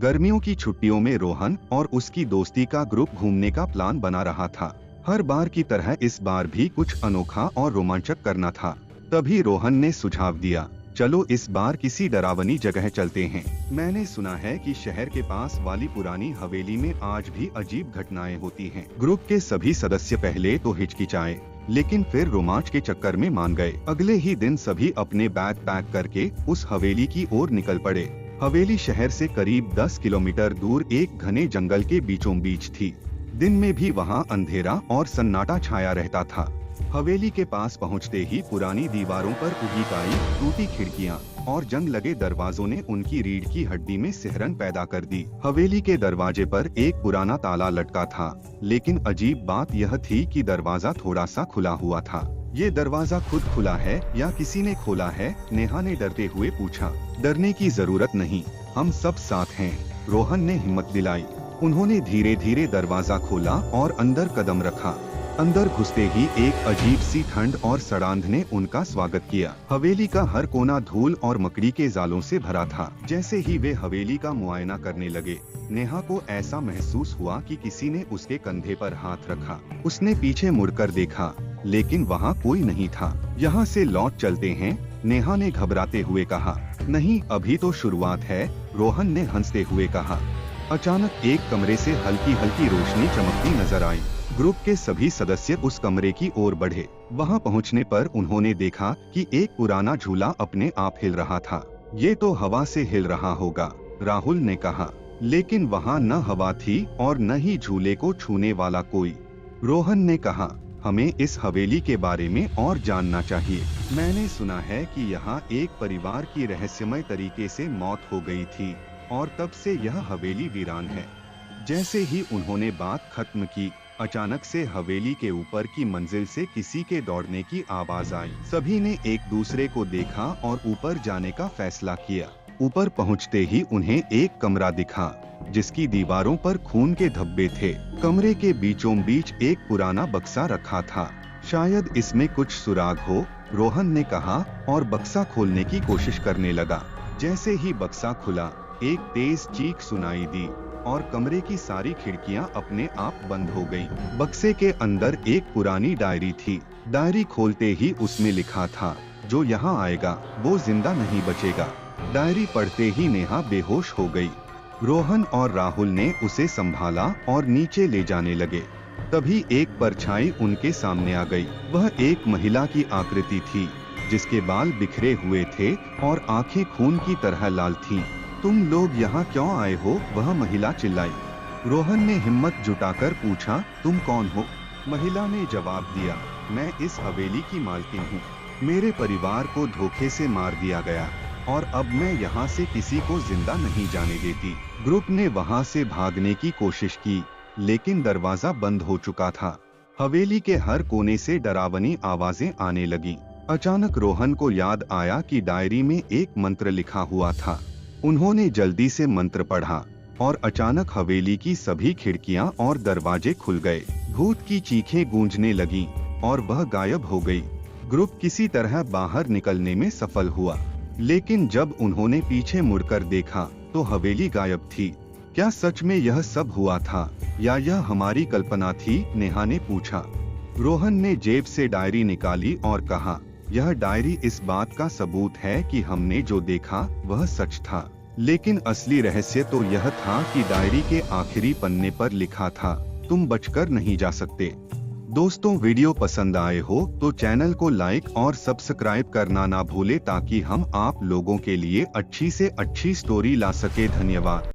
गर्मियों की छुट्टियों में रोहन और उसकी दोस्ती का ग्रुप घूमने का प्लान बना रहा था। हर बार की तरह इस बार भी कुछ अनोखा और रोमांचक करना था। तभी रोहन ने सुझाव दिया, चलो इस बार किसी डरावनी जगह चलते हैं। मैंने सुना है कि शहर के पास वाली पुरानी हवेली में आज भी अजीब घटनाएं होती हैं। ग्रुप के सभी सदस्य पहले तो हिचकिचाए, लेकिन फिर रोमांच के चक्कर में मान गए। अगले ही दिन सभी अपने बैग पैक करके उस हवेली की ओर निकल पड़े। हवेली शहर से करीब 10 किलोमीटर दूर एक घने जंगल के बीचों बीच थी। दिन में भी वहां अंधेरा और सन्नाटा छाया रहता था। हवेली के पास पहुंचते ही पुरानी दीवारों पर उगी काई, टूटी खिड़कियां और जंग लगे दरवाजों ने उनकी रीढ़ की हड्डी में सिहरन पैदा कर दी। हवेली के दरवाजे पर एक पुराना ताला लटका था, लेकिन अजीब बात यह थी कि दरवाजा थोड़ा सा खुला हुआ था। ये दरवाजा खुद खुला है या किसी ने खोला है? नेहा ने डरते हुए पूछा। डरने की जरूरत नहीं, हम सब साथ हैं, रोहन ने हिम्मत दिलाई। उन्होंने धीरे धीरे दरवाजा खोला और अंदर कदम रखा। अंदर घुसते ही एक अजीब सी ठंड और सड़ांध ने उनका स्वागत किया। हवेली का हर कोना धूल और मकड़ी के जालों से भरा था। जैसे ही वे हवेली का मुआयना करने लगे, नेहा को ऐसा महसूस हुआ कि किसी ने उसके कंधे पर हाथ रखा। उसने पीछे मुड़कर देखा, लेकिन वहाँ कोई नहीं था। यहाँ से लौट चलते हैं, नेहा ने घबराते हुए कहा। नहीं, अभी तो शुरुआत है, रोहन ने हंसते हुए कहा। अचानक एक कमरे से हल्की हल्की रोशनी चमकती नजर आई। ग्रुप के सभी सदस्य उस कमरे की ओर बढ़े। वहां पहुंचने पर उन्होंने देखा कि एक पुराना झूला अपने आप हिल रहा था। ये तो हवा से हिल रहा होगा, राहुल ने कहा। लेकिन वहां न हवा थी और न ही झूले को छूने वाला कोई। रोहन ने कहा, हमें इस हवेली के बारे में और जानना चाहिए। मैंने सुना है कि यहाँ एक परिवार की रहस्यमय तरीके से मौत हो गई थी और तब से यह हवेली वीरान है। जैसे ही उन्होंने बात खत्म की, अचानक से हवेली के ऊपर की मंजिल से किसी के दौड़ने की आवाज आई। सभी ने एक दूसरे को देखा और ऊपर जाने का फैसला किया। ऊपर पहुंचते ही उन्हें एक कमरा दिखा, जिसकी दीवारों पर खून के धब्बे थे। कमरे के बीचों बीच एक पुराना बक्सा रखा था। शायद इसमें कुछ सुराग हो, रोहन ने कहा और बक्सा खोलने की कोशिश करने लगा। जैसे ही बक्सा खुला, एक तेज चीख सुनाई दी और कमरे की सारी खिड़कियां अपने आप बंद हो गईं। बक्से के अंदर एक पुरानी डायरी थी। डायरी खोलते ही उसमें लिखा था, जो यहाँ आएगा वो जिंदा नहीं बचेगा। डायरी पढ़ते ही नेहा बेहोश हो गई। रोहन और राहुल ने उसे संभाला और नीचे ले जाने लगे। तभी एक परछाई उनके सामने आ गई। वह एक महिला की आकृति थी, जिसके बाल बिखरे हुए थे और आंखें खून की तरह लाल थीं। तुम लोग यहाँ क्यों आए हो? वह महिला चिल्लाई। रोहन ने हिम्मत जुटाकर पूछा, तुम कौन हो? महिला ने जवाब दिया, मैं इस हवेली की मालकिन हूँ। मेरे परिवार को धोखे से मार दिया गया और अब मैं यहाँ से किसी को जिंदा नहीं जाने देती। ग्रुप ने वहाँ से भागने की कोशिश की, लेकिन दरवाजा बंद हो चुका था। हवेली के हर कोने से डरावनी आवाजें आने लगी। अचानक रोहन को याद आया कि डायरी में एक मंत्र लिखा हुआ था। उन्होंने जल्दी से मंत्र पढ़ा और अचानक हवेली की सभी खिड़कियां और दरवाजे खुल गए। भूत की चीखें गूंजने लगीं और वह गायब हो गई। ग्रुप किसी तरह बाहर निकलने में सफल हुआ, लेकिन जब उन्होंने पीछे मुड़कर देखा तो हवेली गायब थी। क्या सच में यह सब हुआ था या यह हमारी कल्पना थी? नेहा ने पूछा। रोहन ने जेब से डायरी निकाली और कहा, यह डायरी इस बात का सबूत है कि हमने जो देखा वह सच था। लेकिन असली रहस्य तो यह था कि डायरी के आखिरी पन्ने पर लिखा था, तुम बचकर नहीं जा सकते। दोस्तों, वीडियो पसंद आए हो तो चैनल को लाइक और सब्सक्राइब करना ना भूले, ताकि हम आप लोगों के लिए अच्छी से अच्छी स्टोरी ला सके। धन्यवाद।